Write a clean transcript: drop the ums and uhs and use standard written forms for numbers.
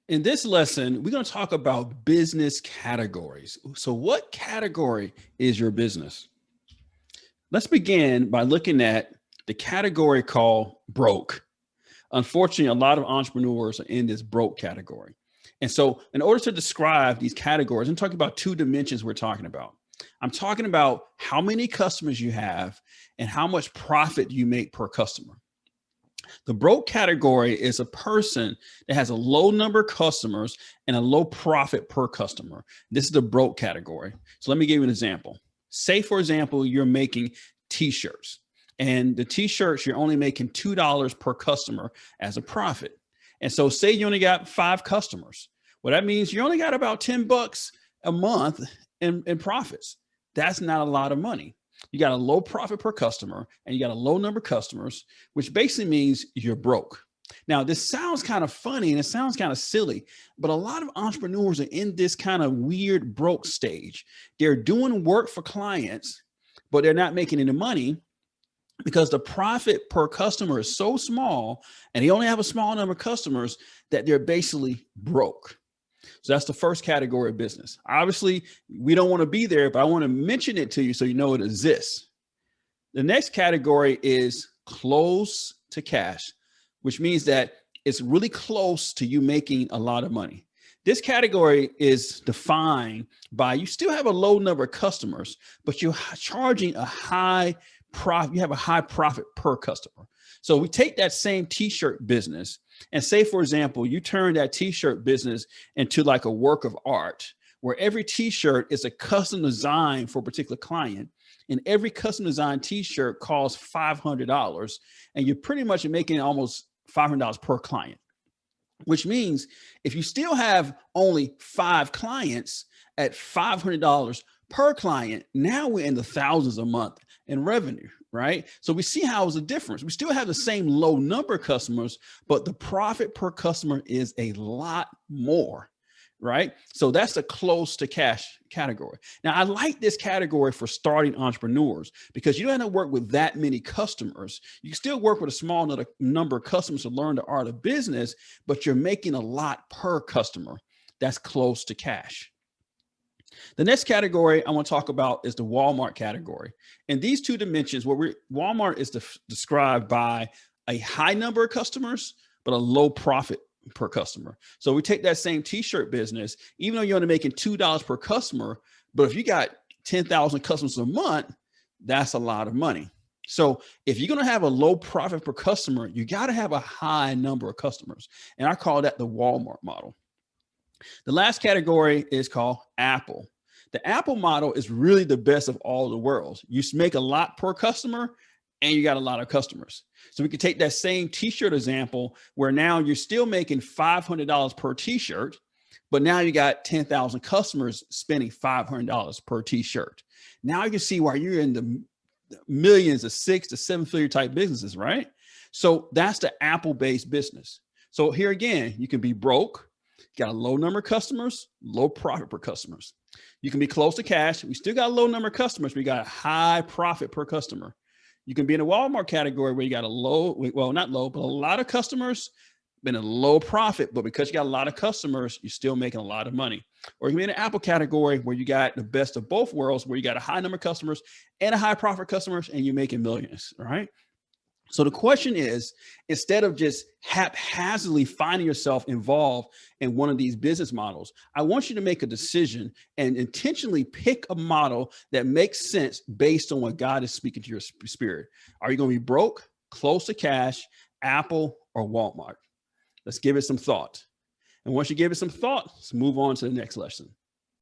In this lesson, we're going to talk about business categories. So, what category is your business? Let's begin by looking at the category called broke. Unfortunately, a lot of entrepreneurs are in this broke category. And so, in order to describe these categories, I'm talking about two dimensions we're talking about. I'm talking about how many customers you have and how much profit you make per customer. The broke category is a person that has a low number of customers and a low profit per customer. This is the broke category. So let me give you an example. Say, for example, you're making t-shirts, and the t-shirts, you're only making $2 per customer as a profit. And so say you only got 5 customers. Well, that means you only got about $10 a month in profits. That's not a lot of money. You got a low profit per customer and you got a low number of customers, which basically means you're broke. Now, this sounds kind of funny and it sounds kind of silly, but a lot of entrepreneurs are in this kind of weird broke stage. They're doing work for clients, but they're not making any money because the profit per customer is so small and they only have a small number of customers that they're basically broke. So that's the first category of business. Obviously, we don't want to be there, but I want to mention it to you so you know it exists. The next category is close to cash, which means that it's really close to you making a lot of money. This category is defined by you still have a low number of customers, but you're charging a high profit. You have a high profit per customer. So we take that same t-shirt business and say, for example, you turn that t-shirt business into like a work of art where every t-shirt is a custom design for a particular client. And every custom design t-shirt costs $500. And you're pretty much making almost $500 per client, which means if you still have only 5 clients at $500 per client, now we're in the thousands a month in revenue, right? So we see how it's a difference. We still have the same low number of customers, but the profit per customer is a lot more, right? So that's the close to cash category. Now, I like this category for starting entrepreneurs because you don't have to work with that many customers. You can still work with a small number of customers to learn the art of business, but you're making a lot per customer. That's close to cash. The next category I want to talk about is the Walmart category. And these two dimensions, Walmart is described by a high number of customers, but a low profit per customer. So we take that same t-shirt business, even though you're only making $2 per customer, but if you got 10,000 customers a month, that's a lot of money. So if you're going to have a low profit per customer, you got to have a high number of customers. And I call that the Walmart model. The last category is called Apple. The Apple model is really the best of all the worlds. You make a lot per customer and you got a lot of customers. So we could take that same t-shirt example where now you're still making $500 per t-shirt, but now you got 10,000 customers spending $500 per t-shirt. Now you can see why you're in the millions of 6 to 7 figure type businesses, right? So that's the Apple-based business. So here again, you can be broke, got a low number of customers, low profit per customers. You can be close to cash. We still got a low number of customers. We got a high profit per customer. You can be in a Walmart category where you got a low, well, not low, but a lot of customers, been a low profit, but because you got a lot of customers, you're still making a lot of money. Or you can be in an Apple category where you got the best of both worlds, where you got a high number of customers and a high profit customers, and you're making millions, right? So the question is, instead of just haphazardly finding yourself involved in one of these business models, I want you to make a decision and intentionally pick a model that makes sense based on what God is speaking to your spirit. Are you going to be broke, close to cash, Apple, or Walmart? Let's give it some thought. And once you give it some thought, let's move on to the next lesson.